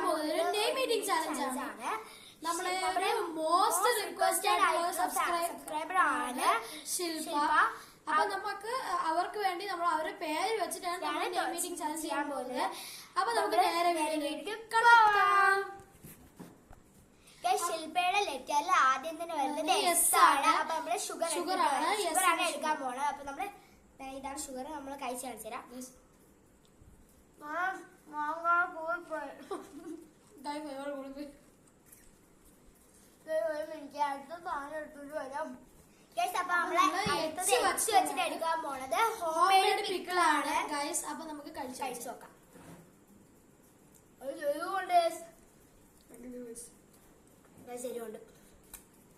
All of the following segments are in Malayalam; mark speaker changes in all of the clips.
Speaker 1: ചെയ്യാൻ പോകുന്നത് നെയിം മീറ്റിംഗ് ചാലഞ്ച് ആണ്. നമ്മുടെ മോസ്റ്റ് റിക്വസ്റ്റഡ് ആയിട്ടുള്ള സബ്സ്ക്രൈബർ ആണ് ശില്പ. അപ്പൊ നമുക്ക് അവർക്ക് വേണ്ടി നമ്മൾ അവരുടെ പേര് വെച്ചിട്ടാണ് നമ്മൾ നെയിം മീറ്റിംഗ് ചാലഞ്ച് ചെയ്യാൻ പോകുന്നത്. അപ്പൊ നമുക്ക് നേരെ വീഡിയോയിലേക്ക് കടക്കാം.
Speaker 2: ശില്പയുടെ ലെറ്ററിൽ ആദ്യം തന്നെ വരുന്നത് എസ് ആണ്. അപ്പൊ നമ്മള് ഷുഗർ ആണ് എടുക്കാൻ പോണത്. അപ്പൊ നമ്മള് ഇതാണ് ഷുഗർ. നമ്മള് കഴിച്ച് കാണിച്ചു തരാം. എനിക്ക് അടുത്ത സാധനം എടുത്തിട്ട് വരാം. അപ്പൊ നമ്മള് വെച്ചിട്ട് എടുക്കാൻ പോണത് ഹോം മെയ്ഡ് പിക്കിൾ ആണ് ഗൈസ്.
Speaker 1: അപ്പൊ നമുക്ക് കഴിച്ചു
Speaker 2: നോക്കാം. ശരിയുണ്ട്.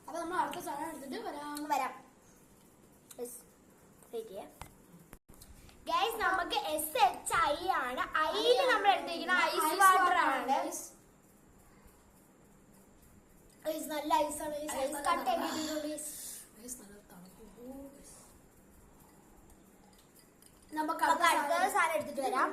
Speaker 1: അപ്പൊ നമ്മൾ അടുത്ത സാധനം എടുത്തിട്ട്
Speaker 2: വരാം. ഗൈസ് നമുക്ക് SHI ആണ്. ഐയില് നമ്മൾ എടുത്തിരിക്കുന്ന ഐസ് വാട്ടർ ആണ്. നല്ല ഐസാണ്. ഐസ് കട്ട് നമുക്ക് അടുത്ത സാധനം എടുത്തിട്ട് വരാം.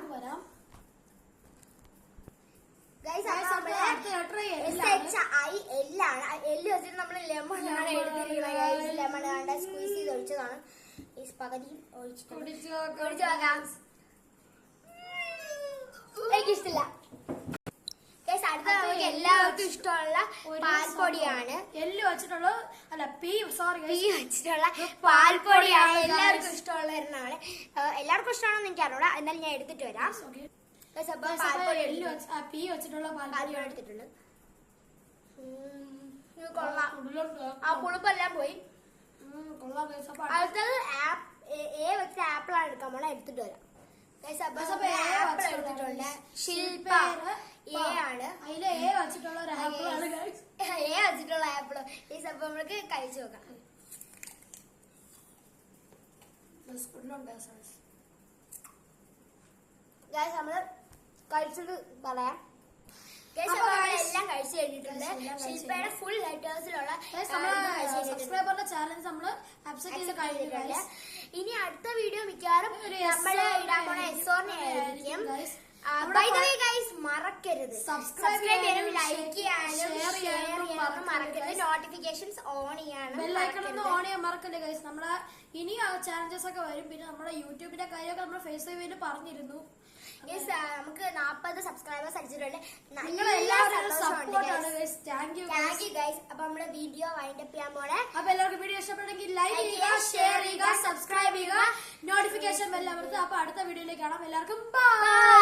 Speaker 2: SHI എല്ലാണ്. എല്ല് വെച്ചിട്ട് നമ്മൾ ലെമൺ ആണ് എടുത്തിരിക്കുന്നത്. ലെമൺ കണ്ട സ്ക്വീസ് ചെയ്ത് ഒഴിച്ചതാണ്. പകുതി ഒഴിച്ചിട്ട് എനിക്കിഷ്ടമില്ല. അടുത്ത നമുക്ക് എല്ലാവർക്കും ഇഷ്ടമുള്ള പാൽപ്പൊടിയാണ്.
Speaker 1: എല്ല് വെച്ചിട്ടുള്ള പീ
Speaker 2: വെച്ചിട്ടുള്ള പാൽപ്പൊടിയാണ്. എല്ലാവർക്കും ഇഷ്ടമുള്ള ഒരെണ്ണമാണ്. എല്ലാവർക്കും ഇഷ്ടമാണെന്ന് എനിക്ക് അറിഞ്ഞൂടാ. എന്നാലും ഞാൻ എടുത്തിട്ട് വരാം.
Speaker 1: പീ വെച്ചിട്ടുള്ള
Speaker 2: പാൽപ്പൊടി എടുത്തിട്ടുണ്ട്. ആ പുളിപ്പെല്ലാം പോയി. അടുത്തത് എ വെച്ച ആപ്പിളാണ് എടുക്കാൻ പോണ. എടുത്തിട്ട് വരാം. ആപ്പിൾ എടുത്തിട്ടുണ്ട്. ശില്പ എ ആണ്.
Speaker 1: അതില് എ വെച്ചിട്ടുള്ള
Speaker 2: ആപ്പിള്. ഈ സംഭവം നമ്മൾക്ക് കഴിച്ചു നോക്കാം. നമ്മള് കഴിച്ചിട്ട് പറയാം. എല്ലാം കഴിച്ചു കഴിഞ്ഞിട്ടുണ്ട്. ശില്പയുടെ ഫുൾ ലെറ്റേഴ്സിലുള്ള
Speaker 1: സബ്സ്ക്രൈബറിന്റെ ചാലഞ്ച് നമ്മള് അക്സെപ്റ്റ് ചെയ്ത് കഴിഞ്ഞിട്ടുണ്ട്.
Speaker 2: ഇനി അടുത്ത വീഡിയോ മിക്കവാറും നമ്മള് ഇടാൻ പോണ എസ്സോറിനെ ആയിരിക്കും. By the way guys, മറക്കരുത് സബ്സ്ക്രൈബ് ചെയ്യാനും ലൈക്ക് ചെയ്യാനും ഷെയർ ചെയ്യാനും മറക്കരുത്. നോട്ടിഫിക്കേഷൻസ് ഓൺ ചെയ്യാനും
Speaker 1: ബെൽ ഐക്കൺ ഒന്ന് ഓൺ ചെയ്യാൻ മറക്കല്ലേ ഗൈസ്. നമ്മളെ ഇനി ചാലഞ്ചസ് ഒക്കെ വരും. പിന്നെ നമ്മുടെ യൂട്യൂബിന്റെ കാര്യമൊക്കെ നമ്മൾ ഫേസ്ബുക്കിൽ പറഞ്ഞിരുന്നു.
Speaker 2: നമുക്ക് 40 സബ്സ്ക്രൈബേഴ്സ് അടിച്ചിട്ടുണ്ട്.
Speaker 1: Thank you
Speaker 2: guys. അപ്പൊ നമ്മുടെ വീഡിയോ വൈൻഡ് അപ്പ് ചെയ്യാൻ പോണേ.
Speaker 1: അപ്പൊ എല്ലാവർക്കും വീഡിയോ ഇഷ്ടപ്പെട്ടെങ്കിൽ ലൈക്ക് ചെയ്യുക, ഷെയർ ചെയ്യുക, സബ്സ്ക്രൈബ് ചെയ്യുക, നോട്ടിഫിക്കേഷൻ ബെൽ അമർത്തുക. അപ്പൊ അടുത്ത വീഡിയോയിലേക്ക് കാണാം. എല്ലാവർക്കും ബൈ.